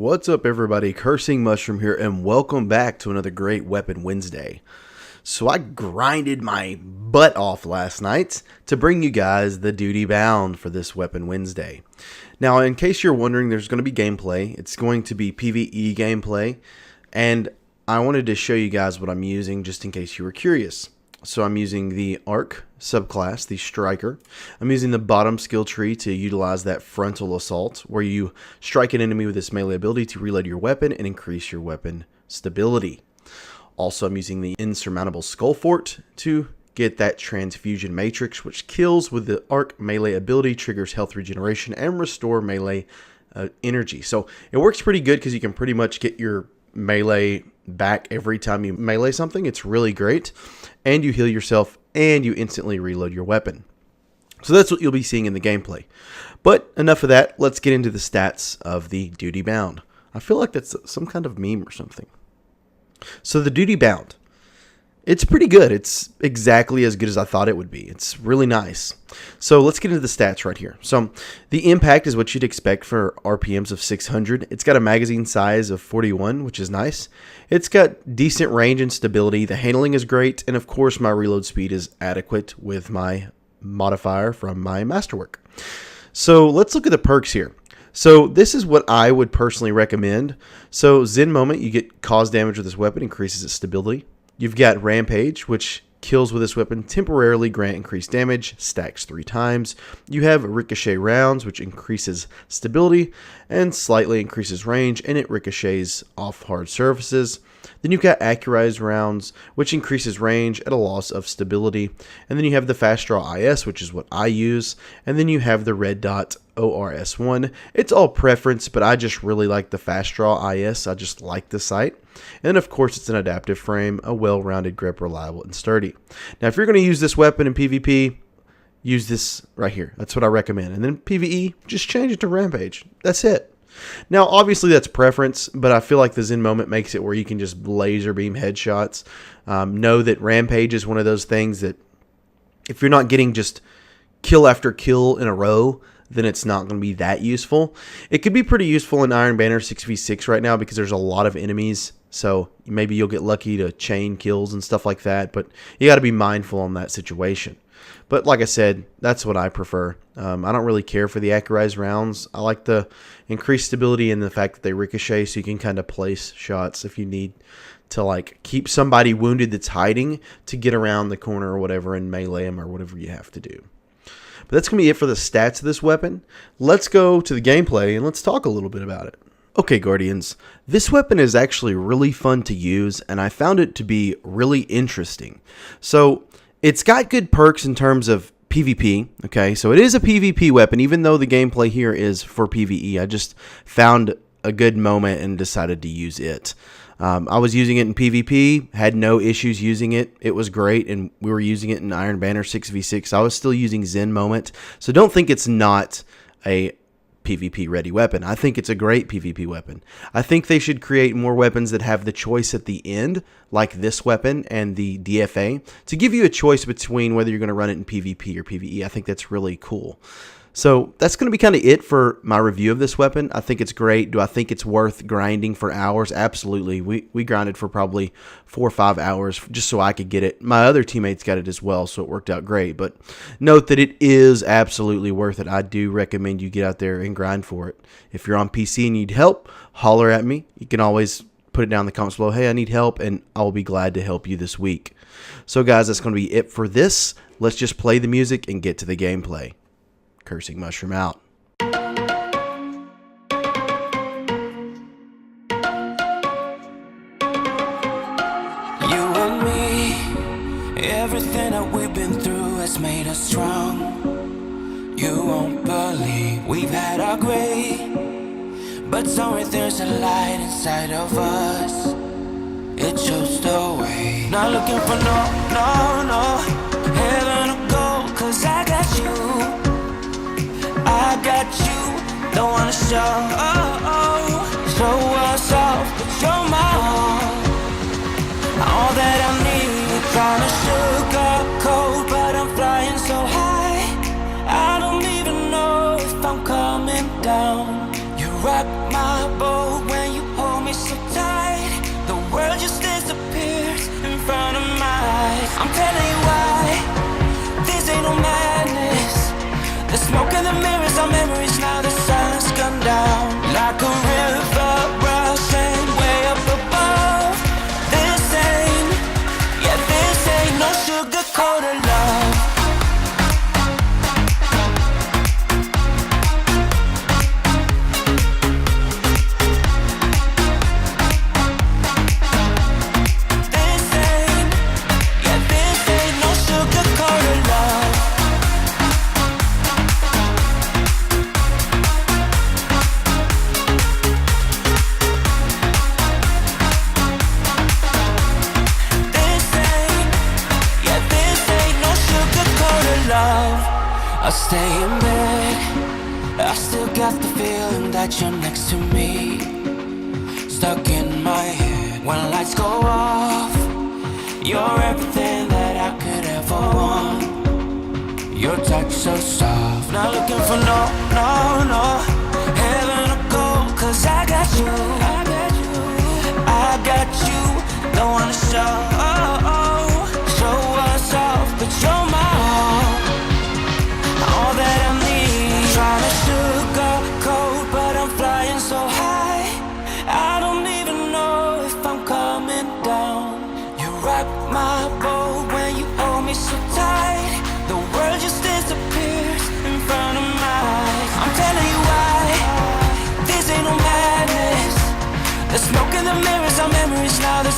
What's up, everybody? Cursing Mushroom here, and welcome back to another great Weapon Wednesday. So I grinded my butt off last night to bring you guys the duty bound for this Weapon Wednesday. Now, in case you're wondering, there's going to be gameplay. It's going to be PvE gameplay, and I wanted to show you guys what I'm using just in case you were curious. So I'm using the Arc subclass, the Striker. I'm using the bottom skill tree to utilize that frontal assault, where you strike an enemy with this melee ability to reload your weapon and increase your weapon stability. Also, I'm using the Insurmountable Skull Fort to get that Transfusion Matrix, which kills with the Arc melee ability, triggers health regeneration, and restore melee energy. So it works pretty good because you can pretty much get your melee back every time you melee something. It's really great, and you heal yourself and you instantly reload your weapon. So that's what you'll be seeing in the gameplay. But enough of that, let's get into the stats of the duty bound. I feel like that's some kind of meme or something. So the duty bound, it's pretty good. It's exactly as good as I thought it would be. It's really nice. So let's get into the stats right here. So the impact is what you'd expect for RPMs of 600. It's got a magazine size of 41, which is nice. It's got decent range and stability. The handling is great. And of course, my reload speed is adequate with my modifier from my masterwork. So let's look at the perks here. So this is what I would personally recommend. So Zen Moment, you get cause damage with this weapon, increases its stability. You've got Rampage, which kills with this weapon, temporarily grant increased damage, stacks 3 times. You have Ricochet Rounds, which increases stability and slightly increases range, and it ricochets off hard surfaces. Then you've got Accurized Rounds, which increases range at a loss of stability. And then you have the Fast Draw IS, which is what I use. And then you have the Red Dot ORS1. It's all preference, but I just really like the Fast Draw IS. I just like the sight. And of course, it's an adaptive frame, a well-rounded grip, reliable and sturdy. Now, if you're going to use this weapon in PvP, use this right here. That's what I recommend. And then PvE, just change it to Rampage. That's it. Now, obviously, that's preference, but I feel like the Zen Moment makes it where you can just laser beam headshots. Know that Rampage is one of those things that if you're not getting just kill after kill in a row, then it's not going to be that useful. It could be pretty useful in Iron Banner 6v6 right now because there's a lot of enemies, so maybe you'll get lucky to chain kills and stuff like that, but you got to be mindful on that situation. But like I said, that's what I prefer. I don't really care for the Accurized Rounds. I like the increased stability and the fact that they ricochet, so you can kind of place shots if you need to, like, keep somebody wounded that's hiding to get around the corner or whatever and melee them or whatever you have to do. But that's going to be it for the stats of this weapon. Let's go to the gameplay and let's talk a little bit about it. Okay, Guardians, this weapon is actually really fun to use, and I found it to be really interesting. So it's got good perks in terms of PvP, okay? So it is a PvP weapon, even though the gameplay here is for PvE. I just found a good moment and decided to use it. I was using it in PvP, had no issues using it. It was great, and we were using it in Iron Banner 6v6. I was still using Zen Moment, so don't think it's not a PvP ready weapon. I think it's a great PvP weapon. I think they should create more weapons that have the choice at the end, like this weapon and the DFA, to give you a choice between whether you're going to run it in PvP or PvE. I think that's really cool. So that's going to be kind of it for my review of this weapon. I think it's great. Do I think it's worth grinding for hours? Absolutely. We grinded for probably 4 or 5 hours just so I could get it. My other teammates got it as well, so it worked out great. But note that it is absolutely worth it. I do recommend you get out there and grind for it. If you're on PC and need help, holler at me. You can always put it down in the comments below. Hey, I need help, and I'll be glad to help you this week. So guys, that's going to be it for this. Let's just play the music and get to the gameplay. Cursing Mushroom out. You and me, everything that we've been through has made us strong. You won't believe we've had our gray, but somewhere there's a light inside of us. It shows the way. Not looking for no heaven or gold, 'cause I got you. I got you, don't wanna show us off, but you're my all that I need. Trying to sugarcoat, but I'm flying so high, I don't even know if I'm coming down. You rock my boat when I stay in bed, I still got the feeling that you're next to me, stuck in my head. When lights go off, you're everything that I could ever want. Your touch so soft, not looking for no heaven or gold, 'cause I got you, I got you. Don't wanna show us off, but you're my all that I need. Trying to sugarcoat, but I'm flying so high, I don't even know if I'm coming down. You rock my boat when you hold me so tight, the world just disappears in front of my eyes. I'm telling you why, this ain't no madness. The smoke in the mirrors, our memories now, the